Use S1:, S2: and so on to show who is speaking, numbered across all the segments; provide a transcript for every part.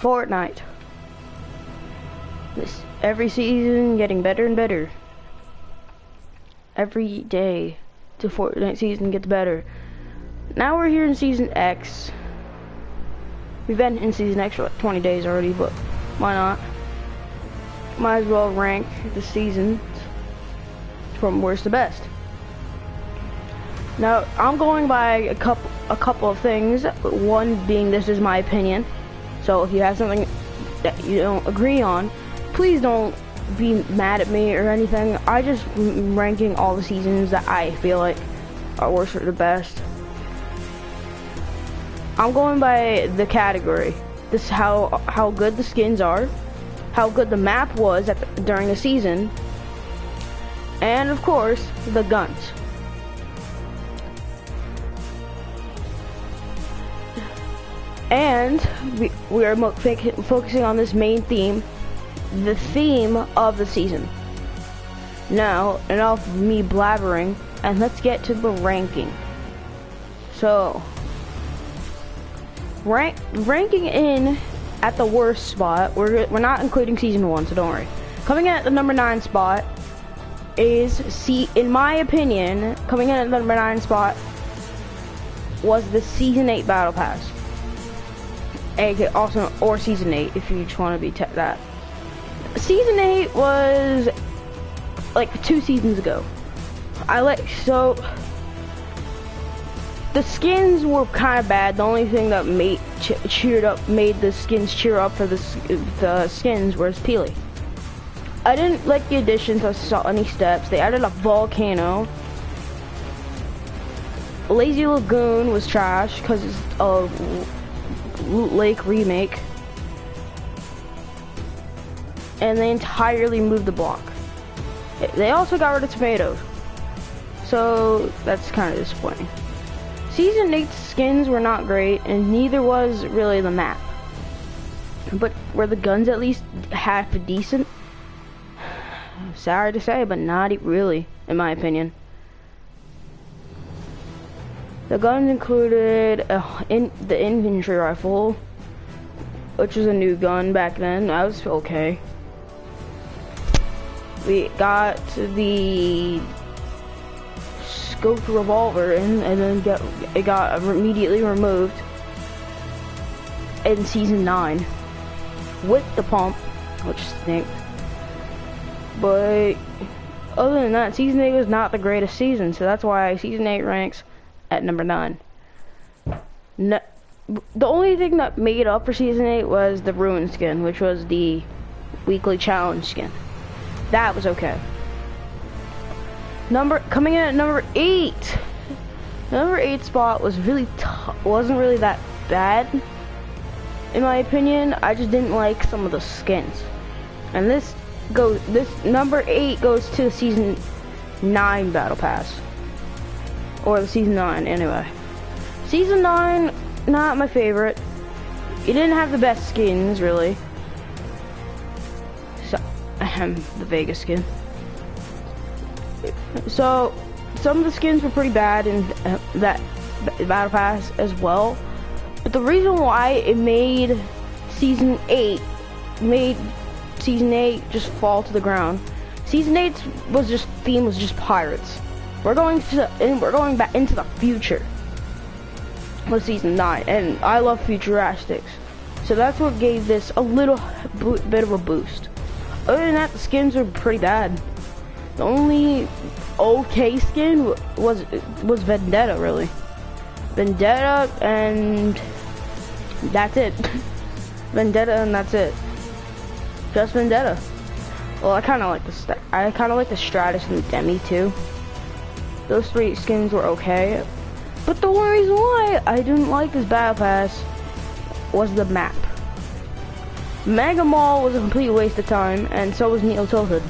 S1: Fortnite. Every season getting better and better. Every day the Fortnite season gets better. Now we're here in Season X. We've been in Season X for like 20 days already, but why not? Might as well rank the seasons from worst to best. Now, I'm going by a couple of things. One being, this is my opinion. So if you have something that you don't agree on, please don't be mad at me or anything. I just ranking all the seasons that I feel like are worst or the best. I'm going by the category. This is how good the skins are, how good the map was during the season, and of course the guns. And we are focusing on this main theme, the theme of the season. Now, enough of me blabbering, and let's get to the ranking. So, ranking in at the worst spot, we're not including Season 1, so don't worry. Coming in at the number 9 spot is, in my opinion, coming in at the number 9 spot was the Season 8 Battle Pass. Also, or Season 8 if you just want to be that. Season 8 was like 2 seasons ago. The skins were kind of bad. The only thing that made the skins cheer up for the skins was Peely. I didn't like the additions of Sunny Steps. They added a volcano. Lazy Lagoon was trash because it's a Loot Lake remake, and they entirely moved the block. They also got rid of tomatoes, so that's kind of disappointing. Season 8 skins were not great, and neither was really the map. But were the guns at least half decent? Sorry to say, but not really, in my opinion. The guns included the infantry rifle, which was a new gun back then. That was okay. We got the scoped revolver and then it got immediately removed in Season 9 with the pump, which stinks. But other than that, Season 8 was not the greatest season, so that's why Season 8 ranks at number 9. The only thing that made up for Season 8 was the Ruin skin, which was the weekly challenge skin. That was okay. Coming in at number 8. The number 8 spot was wasn't really that bad, in my opinion. I just didn't like some of the skins. And this number 8 goes to the Season 9 Battle Pass. Or the Season 9, anyway. Season 9, not my favorite. It didn't have the best skins, really. So, the Vegas skin. So, some of the skins were pretty bad in that Battle Pass as well. But the reason why it made Season 8 just fall to the ground. Season 8's theme was just pirates. We're going back into the future with Season 9, and I love futuristics, so that's what gave this a little bit of a boost. Other than that, the skins were pretty bad. The only okay skin was Vendetta, really. Vendetta, and that's it. Vendetta, and that's it. Just Vendetta. Well, I kind of like the Stratus and the Demi too. Those 3 skins were okay. But the one reason why I didn't like this Battle Pass was the map. Mega Mall was a complete waste of time, and so was Neo Tilted.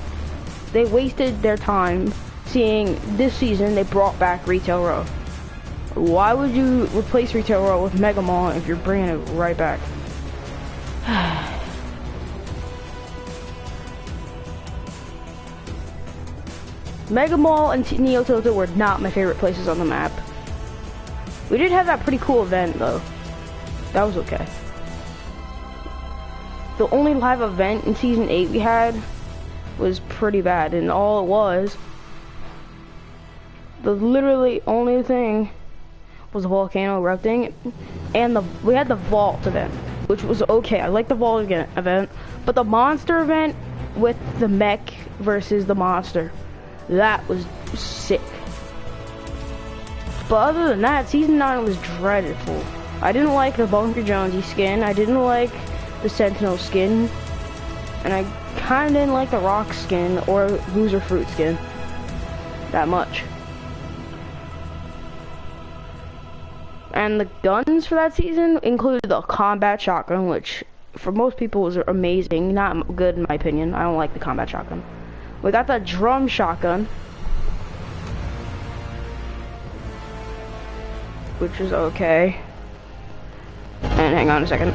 S1: They wasted their time seeing this season they brought back Retail Row. Why would you replace Retail Row with Mega Mall if you're bringing it right back? Mega Mall and Neo Tilted were not my favorite places on the map. We did have that pretty cool event though. That was okay. the only live event in season 8 we had was pretty bad, and all it was, the literally only thing was a volcano erupting, and we had the vault event, which was okay. I like the vault event, but the monster event with the mech versus the monster, that was sick. But other than that, season 9 was dreadful. I didn't like the Bunker Jonesy skin, I didn't like the Sentinel skin, and I kinda didn't like the Rock skin or Loser Fruit skin that much. And the guns for that season included the combat shotgun, which for most people was amazing, not good in my opinion. I don't like the combat shotgun. We got the drum shotgun, which is okay. And hang on a second.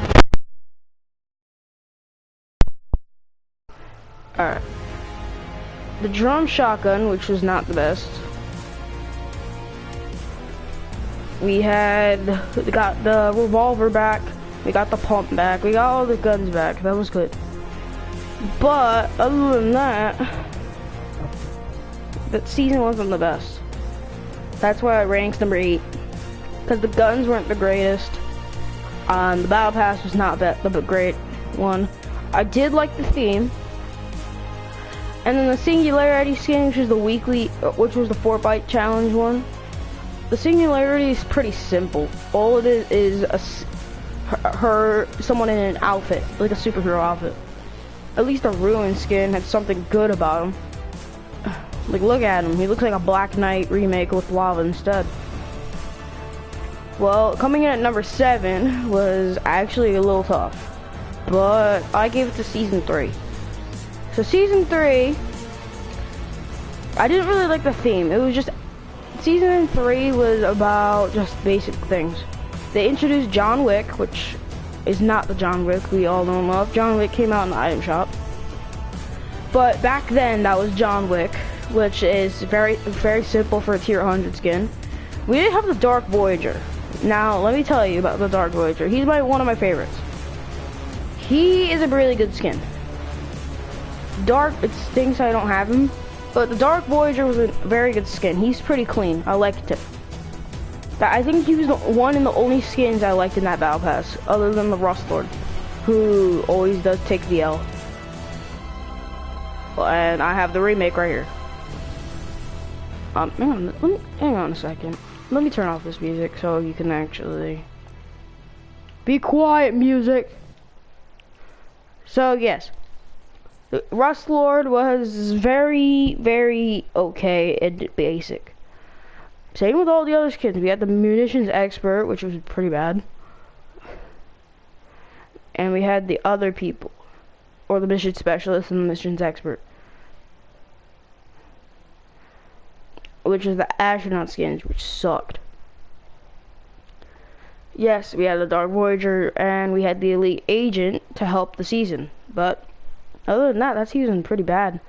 S1: Alright. The drum shotgun, which was not the best. We got the revolver back, we got the pump back, we got all the guns back. That was good. But other than that, that season wasn't the best. That's why it ranks number 8. Because the guns weren't the greatest. The battle pass was not the great one. I did like the theme. And then the singularity skin, which was the weekly, which was the 4-bite challenge one. The singularity is pretty simple. All it is someone in an outfit, like a superhero outfit. At least the Ruin skin had something good about him. Like, look at him. He looks like a Black Knight remake with lava instead. Well, coming in at number 7 was actually a little tough, but I gave it to season 3. So season 3, I didn't really like the theme. It was just, season 3 was about just basic things. They introduced John Wick, which is not the John Wick we all know and love. John Wick came out in the item shop. But back then, that was John Wick, which is very, very simple for a tier 100 skin. We didn't have the Dark Voyager. Now, let me tell you about the Dark Voyager. He's one of my favorites. He is a really good skin. It stinks I don't have him, but the Dark Voyager was a very good skin. He's pretty clean. I liked it. I think he was the one and the only skins I liked in that battle pass, other than the Rust Lord, who always does take the L. And I have the remake right here. Hang on a second. Let me turn off this music so you can actually be quiet, music. So yes, the Rust Lord was very, very okay and basic. Same with all the other skins. We had the munitions expert, which was pretty bad, and we had the other people, or the mission specialist and the missions expert, which is the astronaut skins, which sucked. Yes, we had the Dark Voyager, and we had the Elite Agent to help the season, but other than that, that season was pretty bad.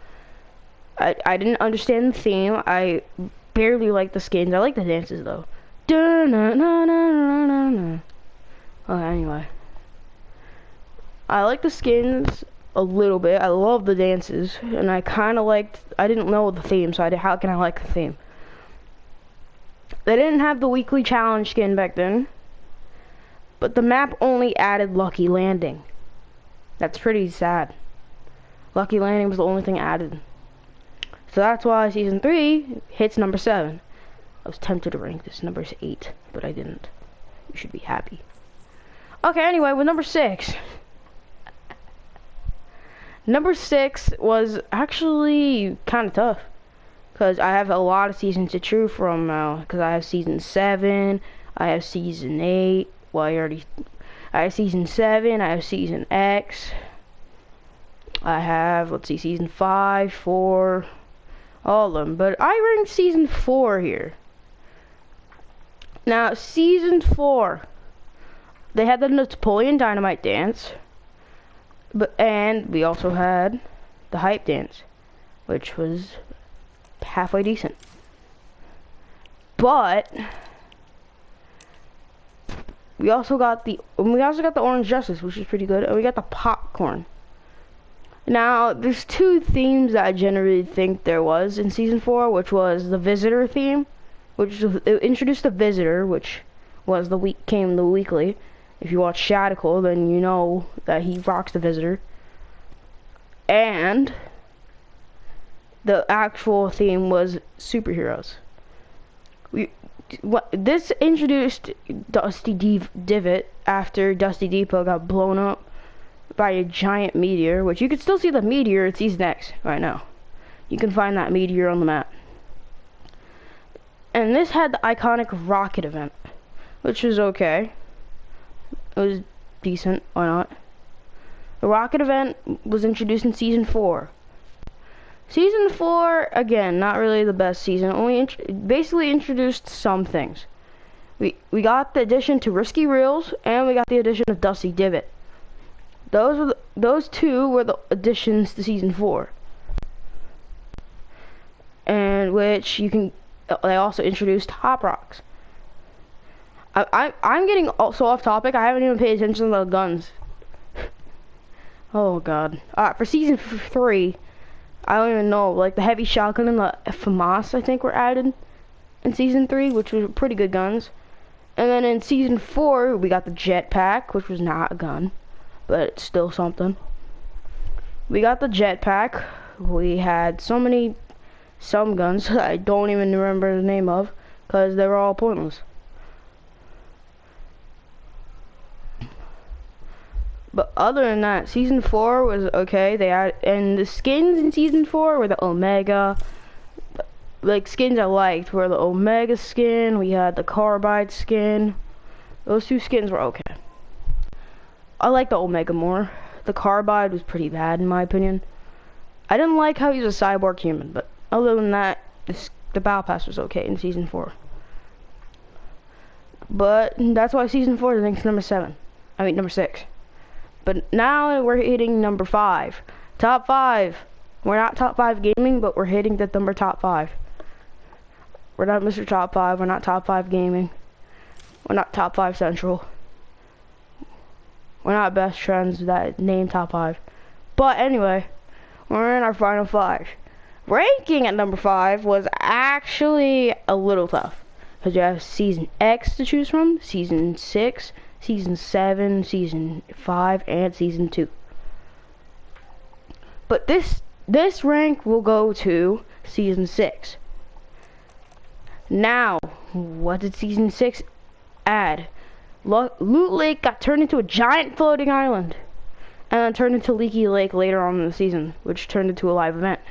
S1: I didn't understand the theme. I barely liked the skins. I like the dances, though. Anyway. I like the skins a little bit. I love the dances, and I kind of liked, I didn't know the theme, so how can I like the theme? They didn't have the weekly challenge skin back then, but the map only added Lucky Landing. That's pretty sad. Lucky Landing was the only thing added. So that's why season 3 hits number 7. I was tempted to rank this number 8, but I didn't. You should be happy. Okay, anyway, with number 6. Number 6 was actually kind of tough, because I have a lot of seasons to choose from now. Because I have season 7, I have season 8. Well, I have season 7, I have season X. I have, let's see, season 5, 4, all of them. But I ranked season 4 here. Now, season 4, they had the Napoleon Dynamite dance. And we also had the hype dance, which was halfway decent. But we also got the orange dresses, which is pretty good, and we got the popcorn. Now, there's two themes that I generally think there was in season 4, which was the visitor theme, it introduced the visitor, which was the weekly. If you watch Shadical, then you know that he rocks the visitor. And the actual theme was superheroes. This introduced Dusty Divot after Dusty Depot got blown up by a giant meteor, which you can still see the meteor at Season X right now. You can find that meteor on the map. And this had the iconic rocket event, which was okay. It was decent, why not? The rocket event was introduced in Season 4. Season 4, again, not really the best season, only basically introduced some things. We got the addition to Risky Reels, and we got the addition of Dusty Divot. Those two were the additions to Season 4. And which they also introduced Hop Rocks. I'm getting so off topic, I haven't even paid attention to the guns. Oh god. Alright, for Season 3, I don't even know, like the heavy shotgun and the FAMAS I think were added in Season 3, which were pretty good guns. And then in Season 4, we got the jetpack, which was not a gun, but it's still something. We got the jetpack. We had some guns that I don't even remember the name of, because they were all pointless. But other than that, Season 4 was okay. And the skins in Season 4 were the Omega. Like, skins I liked were the Omega skin, we had the Carbide skin. Those two skins were okay. I like the Omega more. The Carbide was pretty bad in my opinion. I didn't like how he was a cyborg human, but other than that, the Battle Pass was okay in Season 4. But that's why Season 4 is ranked number 6. But now we're hitting number 5. Top 5. We're not top 5 gaming, but we're hitting the number top 5. We're not Mr. Top 5. We're not top 5 gaming. We're not top 5 central. We're not best trends that name top 5. But anyway, we're in our final 5. Ranking at number 5 was actually a little tough, because you have Season X to choose from, Season 6, Season 7, Season 5, and Season 2. But this rank will go to Season 6. Now, what did Season 6 add? Loot Lake got turned into a giant floating island, and then turned into Leaky Lake later on in the season, which turned into a live event.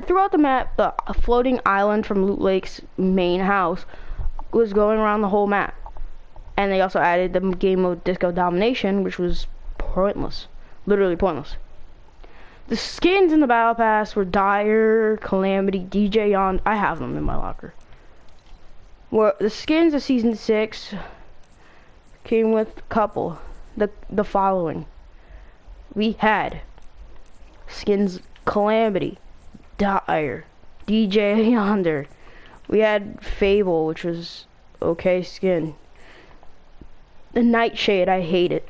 S1: Throughout the map, the floating island from Loot Lake's main house was going around the whole map. And they also added the game mode Disco Domination, which was pointless. Literally pointless. The skins in the Battle Pass were Dire, Calamity, DJ Yond. I have them in my locker. Well, the skins of Season 6 came with a couple. The following. We had skins Calamity, Dire, DJ Yonder. We had Fable, which was okay skin. The Nightshade, I hate it.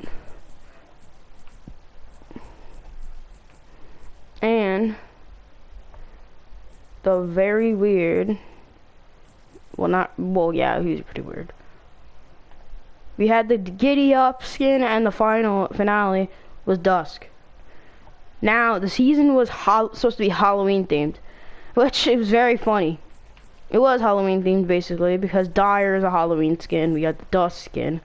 S1: And the very weird, yeah, he was pretty weird. We had the Giddy Up skin, and the finale was Dusk. Now, the season was supposed to be Halloween themed, which it was very funny. It was Halloween themed basically, because Dire is a Halloween skin. We got the Dusk skin,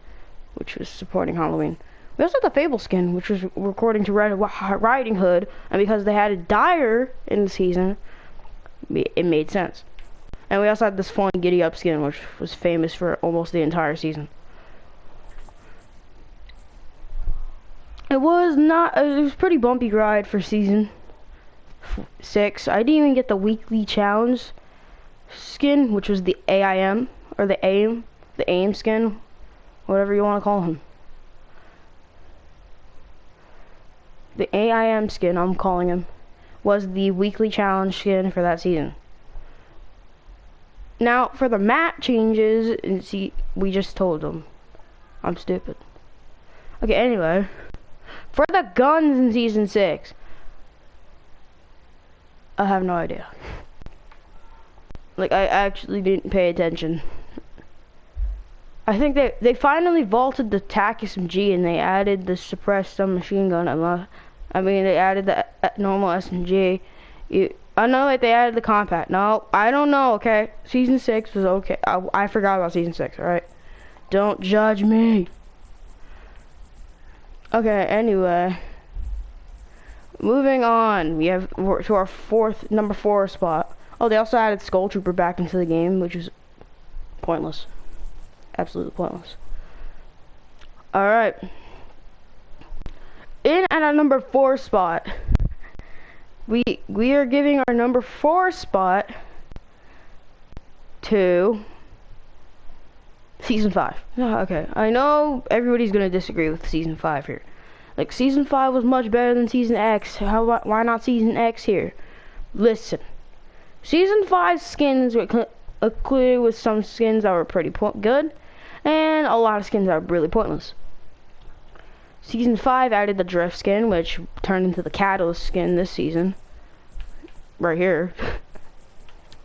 S1: which was supporting Halloween. We also had the Fable skin, which was according to Red Riding Hood, and because they had a Dire in the season, it made sense. And we also had this fun Giddy Up skin, which was famous for almost the entire season. It was pretty bumpy ride for Season 6. I didn't even get the weekly challenge skin, which was the AIM, or the AIM skin, whatever you want to call him. The AIM skin, I'm calling him, was the weekly challenge skin for that season. Now for the map changes, and see, we just told them. I'm stupid. Okay, anyway, for the guns in season 6, I have no idea. Like, I actually didn't pay attention. I think they finally vaulted the TAC SMG and they added the suppressed submachine gun. I mean, they added the normal SMG. I know that they added the compact. No, I don't know, okay? Season 6 was okay. I forgot about Season 6, alright? Don't judge me. Okay, anyway. Moving on. We have to our number 4 spot. Oh, they also added Skull Trooper back into the game, which is pointless. Absolutely pointless. Alright. In at our number 4 spot. We are giving our number 4 spot to Season 5. Okay, I know everybody's gonna disagree with Season 5 here. Like, Season 5 was much better than Season X. Why not Season X here? Listen. Season 5 skins were included with some skins that were pretty good, and a lot of skins that were really pointless. Season 5 added the drift skin, which turned into the catalyst skin this season. Right here.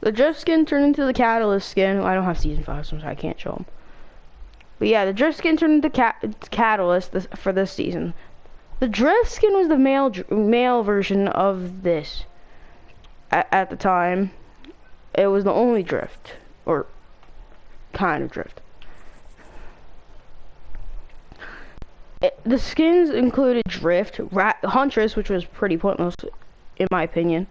S1: The drift skin turned into the catalyst skin. Well, I don't have Season 5, so I can't show them. But yeah, the drift skin turned into catalyst for this season. The drift skin was the male version of this. At the time, it was the only drift. Or kind of drift. The skins included Drift, Huntress, which was pretty pointless, in my opinion.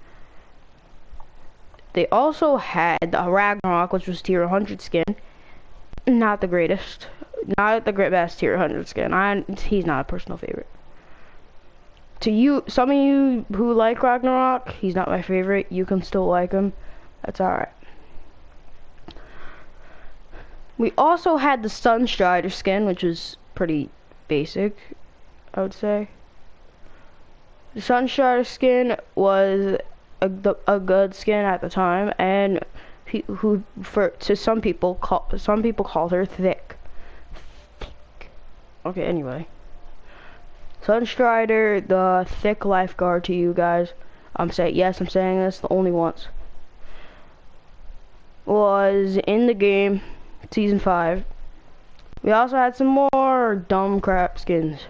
S1: They also had the Ragnarok, which was tier 100 skin. Not the greatest. Not the best tier 100 skin. He's not a personal favorite. To you, some of you who like Ragnarok, he's not my favorite. You can still like him. That's alright. We also had the Sunstrider skin, which was pretty basic, I would say. The Sunstrider skin was a good skin at the time, and some people called her thick. Okay, anyway, Sunstrider, the thick lifeguard to you guys. I'm saying this the only once. Was in the game, Season 5. We also had some more dumb crap skins.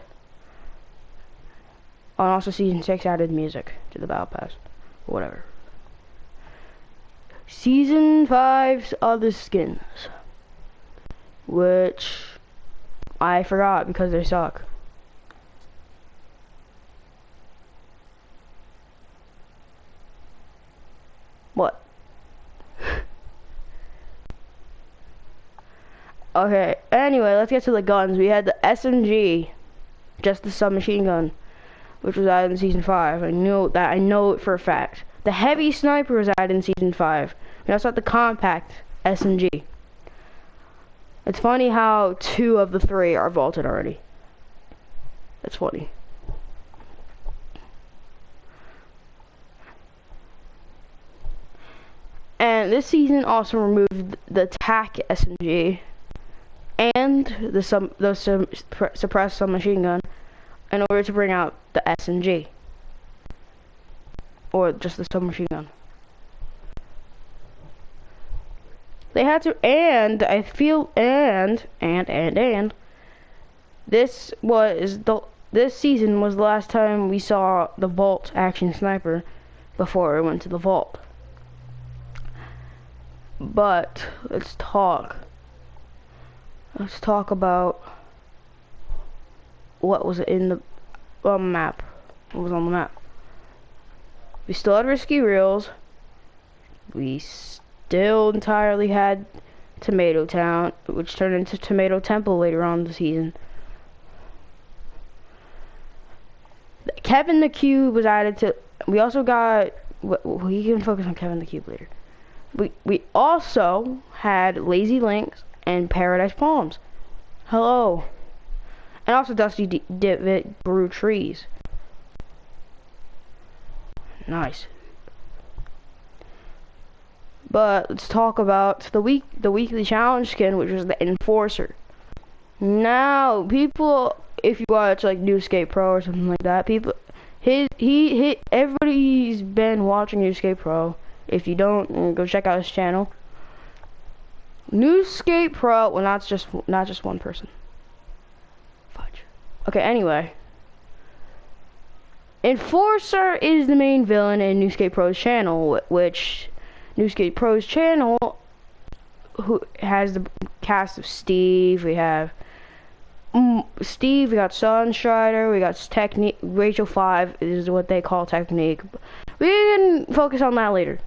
S1: And also Season 6 added music to the Battle Pass. Whatever. Season 5's other skins. Which I forgot because they suck. What? Okay, anyway, let's get to the guns. We had the SMG, just the submachine gun, which was added in Season 5. I know it for a fact. The heavy sniper was added in Season 5. We also had the compact SMG. It's funny how 2 of the 3 are vaulted already. That's funny. And this season also removed the TAC SMG and the suppressed submachine gun in order to bring out the SMG, or just the submachine gun. They had to, and I feel, and this season was the last time we saw the Vault action sniper before it went to the Vault. But let's talk about what was in the map. What was on the map? We still had Risky Reels. We still entirely had Tomato Town, which turned into Tomato Temple later on in the season. Kevin the Cube was added to. We also got. We can focus on Kevin the Cube later. We also had Lazy Links and Paradise Palms. Hello. And also Dusty Divot grew trees. Nice. But let's talk about the weekly challenge skin, which is the Enforcer. Now, people, if you watch like Newscape Pro or something like that, everybody's been watching Newscape Pro. If you don't, go check out his channel. Newscape Pro, well, not just one person. Fudge. Okay, anyway. Enforcer is the main villain in Newscape Pro's channel, which Newscape Pro's channel, who has the cast of Steve. We have Steve, we got Sunstrider, we got Technique, Rachel 5 is what they call Technique. We can focus on that later.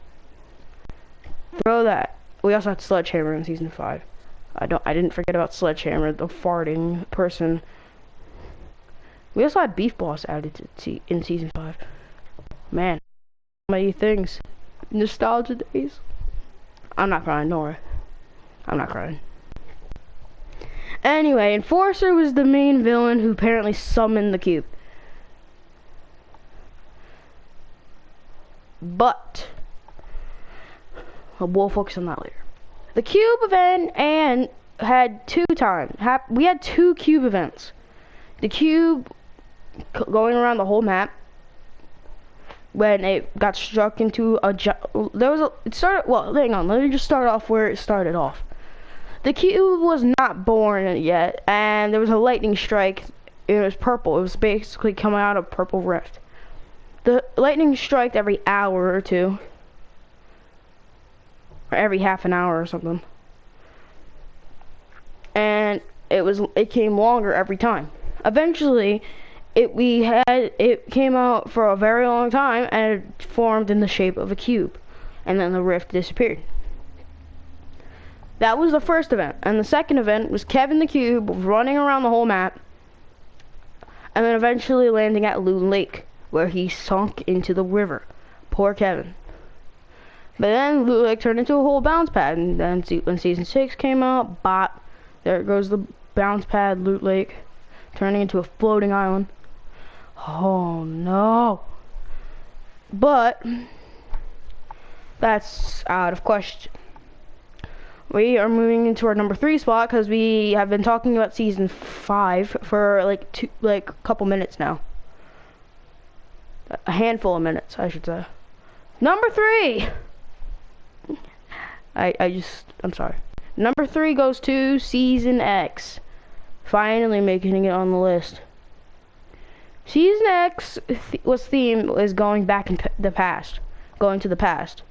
S1: Throw that. We also had Sledgehammer in season 5. I didn't forget about Sledgehammer, the farting person. We also had Beef Boss added in season 5. Man, many things. Nostalgia days. I'm not crying, don't worry. I'm not crying. Anyway, Enforcer was the main villain who apparently summoned the cube. But we'll focus on that later. The cube event and had two times. We had two cube events. The cube going around the whole map when it got struck into it started, well, hang on, let me just start off where it started off. The cube was not born yet, and there was a lightning strike. It was purple. It was basically coming out of Purple Rift. The lightning struck every hour or two, or every half an hour or something, and it came longer every time. Eventually, it came out for a very long time, and it formed in the shape of a cube, and then the rift disappeared. That was the first event, and the second event was Kevin the Cube running around the whole map, and then eventually landing at Loon Lake, where he sunk into the river. Poor Kevin. But then Loon Lake turned into a whole bounce pad, and then when season 6 came out, bop, there goes the bounce pad, Loot Lake, turning into a floating island. Oh no. But that's out of question. We are moving into our number 3 spot because we have been talking about season 5 for like a couple minutes now. A handful of minutes, I should say. Number 3. I'm sorry. Number 3 goes to Season X. Finally making it on the list. Season X theme was going back in the past. Going to the past.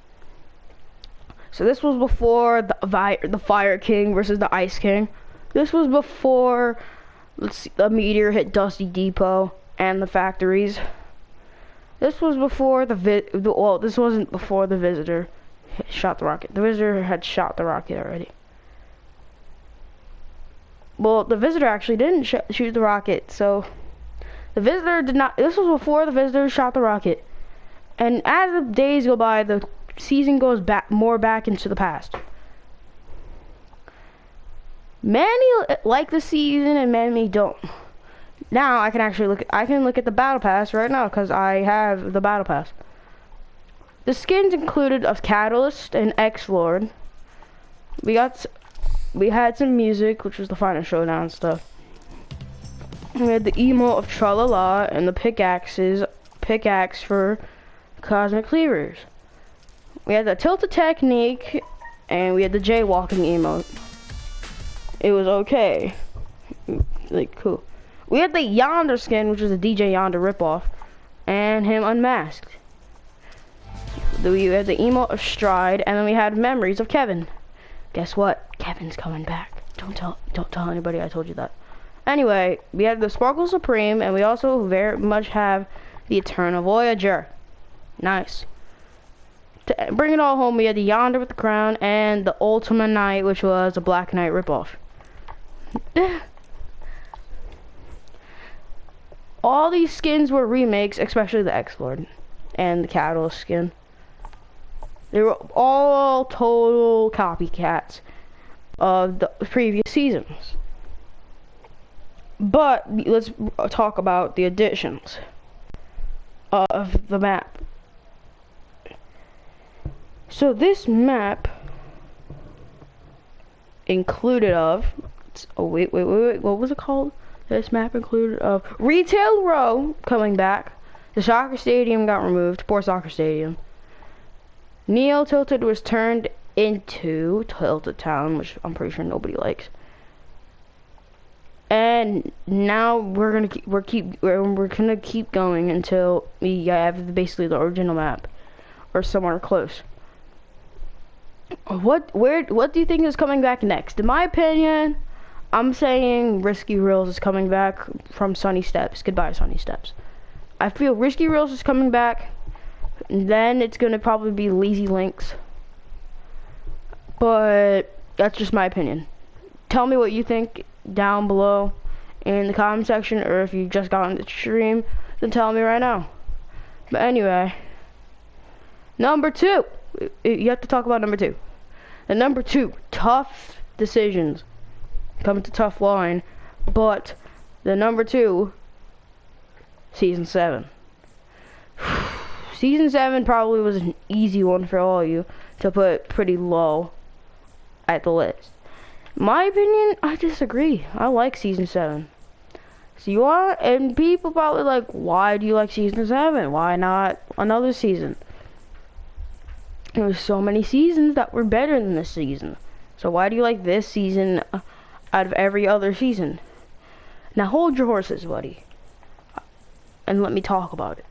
S1: So this was before the Fire King versus the Ice King. This was before, the meteor hit Dusty Depot and the factories. This was before this wasn't before the Visitor shot the rocket. The Visitor had shot the rocket already. Well, the Visitor actually didn't shoot the rocket, so the Visitor did not. This was before the Visitor shot the rocket. And as the days go by, the season goes more back into the past. Many like the season and many don't. Now I can actually look at the battle pass right now because I have the battle pass. The skins included of Catalyst and X-Lord. We had some music, which was the Final Showdown stuff. We had the emote of Tralala and the pickaxe for Cosmic Cleavers. We had the Tilted Technique, and we had the Jaywalking emote. It was okay. Like, cool. We had the Yonder skin, which was a DJ Yonder ripoff, and him unmasked. We had the emote of Stride, and then we had Memories of Kevin. Guess what? Kevin's coming back. Don't tell anybody I told you that. Anyway, we had the Sparkle Supreme, and we also very much have the Eternal Voyager. Nice. To bring it all home, we had the Yonder with the crown and the Ultima Knight, which was a Black Knight ripoff. All these skins were remakes, especially the X-Lord and the Catalyst skin. They were all total copycats of the previous seasons. But let's talk about the additions of the map. So this map included of, oh wait, what was it called? This map included of Retail Row coming back. The soccer stadium got removed, poor soccer stadium. Neo Tilted was turned into Tilted Town, which I'm pretty sure nobody likes. And now we're gonna keep going until we have basically the original map or somewhere close. What do you think is coming back next? In my opinion, I'm saying Risky Reels is coming back from Sunny Steps. Goodbye, Sunny Steps. I feel Risky Reels is coming back. And then it's gonna probably be Lazy Links. But that's just my opinion. Tell me what you think down below in the comment section, or if you just got on the stream, then tell me right now. But anyway, number 2. You have to talk about number 2. And number 2, tough decisions. Coming to tough line, but the number 2, season 7. Season 7 probably was an easy one for all of you to put pretty low at the list. My opinion, I disagree. I like season 7. So you are, and people probably like, why do you like season 7? Why not another season? There's so many seasons that were better than this season. So why do you like this season out of every other season? Now hold your horses, buddy, and let me talk about it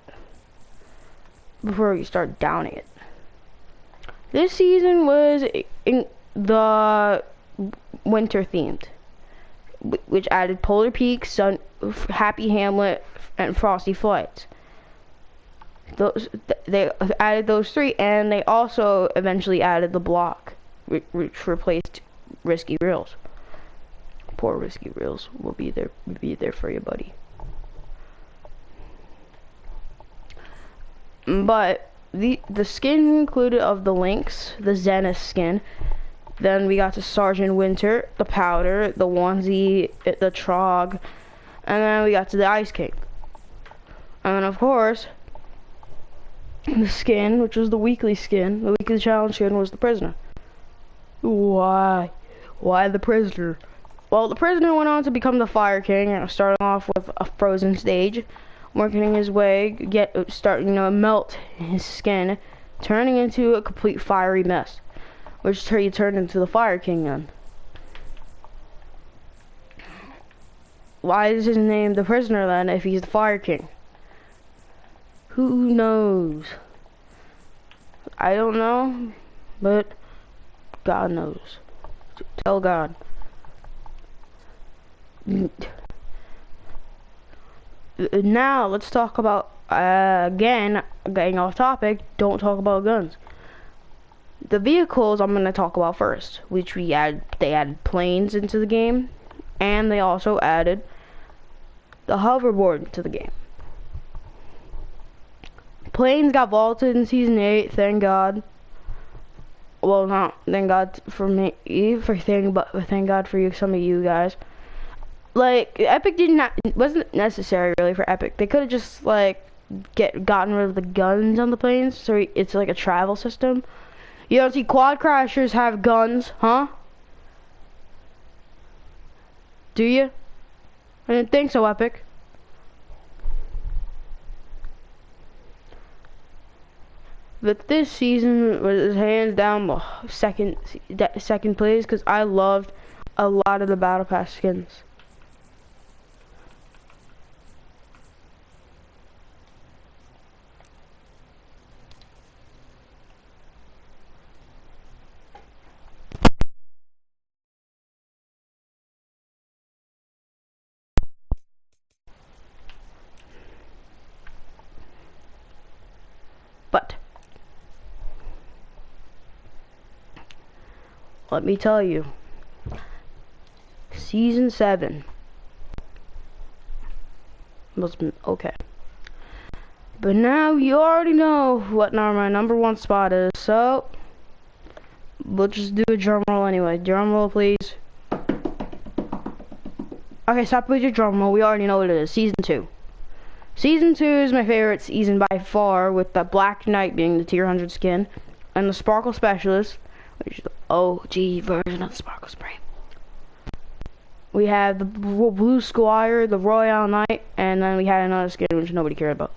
S1: before you start downing it. This season was in the winter themed, which added Polar Peaks, Happy Hamlet, and Frosty Flights. They added those 3, and they also eventually added the block, which replaced Risky Reels. Poor Risky Reels will be there for you, buddy. But the skin included of the Lynx, the Zenith skin. Then we got to Sergeant Winter, the Powder, the Onesie, the Trog, and then we got to the Ice King. And then of course, the skin, which was the weekly skin, the weekly challenge skin, was the Prisoner. Why? Why the Prisoner? Well, the Prisoner went on to become the Fire King, starting off with a frozen stage, working his way, melt his skin, turning into a complete fiery mess, which he turned into the Fire King then. Why is his name the Prisoner then if he's the Fire King? Who knows? I don't know, but God knows. Tell God. Now let's talk about again, getting off topic. Don't talk about guns. The vehicles I'm gonna talk about first, which they added planes into the game, and they also added the hoverboard to the game. Planes got vaulted in season 8, thank God. Well, not thank God for me, but thank God for you, some of you guys. Like, Epic wasn't necessary really for Epic. They could have just like gotten rid of the guns on the planes, so it's like a travel system. You don't see quad crashers have guns, huh? Do you? I didn't think so, Epic. But this season was hands down the second place because I loved a lot of the Battle Pass skins. But let me tell you, season 7 was okay. But now you already know what my number 1 spot is, so we'll just do a drum roll anyway. Drum roll, please. Okay, stop with your drum roll. We already know what it is. Season 2. Season 2 is my favorite season by far, with the Black Knight being the tier 100 skin. and the Sparkle Specialist, which is the OG version of the Sparkle Spray. We had the Blue Squire, the Royale Knight, and then we had another skin which nobody cared about.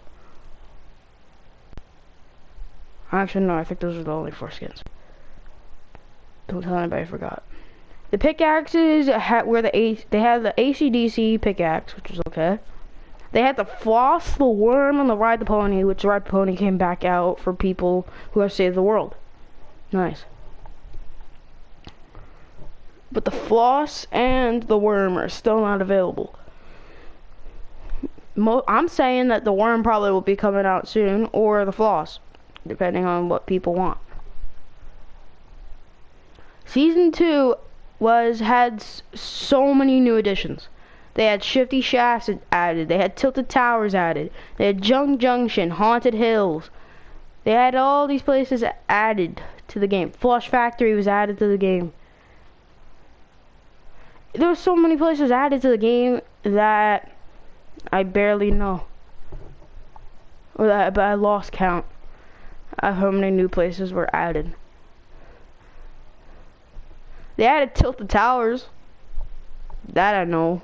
S1: Actually, no, I think those are the only 4 skins. Don't tell anybody I forgot. The pickaxes they had the AC/DC pickaxe, which was okay. They had the Floss, the Worm, and the Ride the Pony, which the Ride the Pony came back out for people who have saved the world. Nice. But the Floss and the Worm are still not available. I'm saying that the Worm probably will be coming out soon, or the Floss, depending on what people want. Season 2 had so many new additions. They had Shifty Shafts added, they had Tilted Towers added, they had Junk Junction, Haunted Hills. They had all these places added to the game. Flush Factory was added to the game. There were so many places added to the game that I barely know. But I lost count of how many new places were added. They added Tilted Towers. That I know.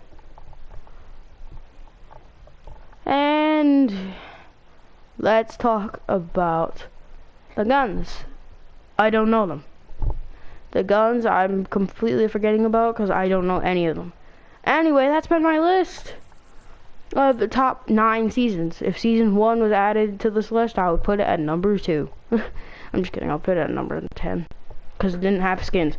S1: And let's talk about the guns. I don't know them. The guns I'm completely forgetting about because I don't know any of them. Anyway, that's been my list of the top 9 seasons. If season 1 was added to this list, I would put it at number 2. I'm just kidding. I'll put it at number 10 because it didn't have skins.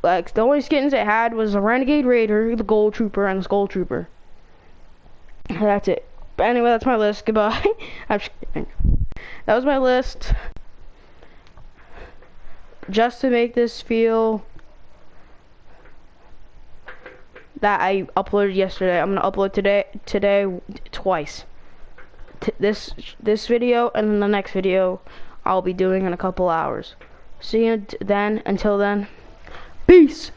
S1: Like, the only skins it had was the Renegade Raider, the Gold Trooper, and the Skull Trooper. That's it. But anyway, that's my list. Goodbye. I'm just kidding. That was my list. Just to make this feel that I uploaded yesterday, I'm gonna upload today twice. This video and then the next video I'll be doing in a couple hours. See you then. Until then, peace.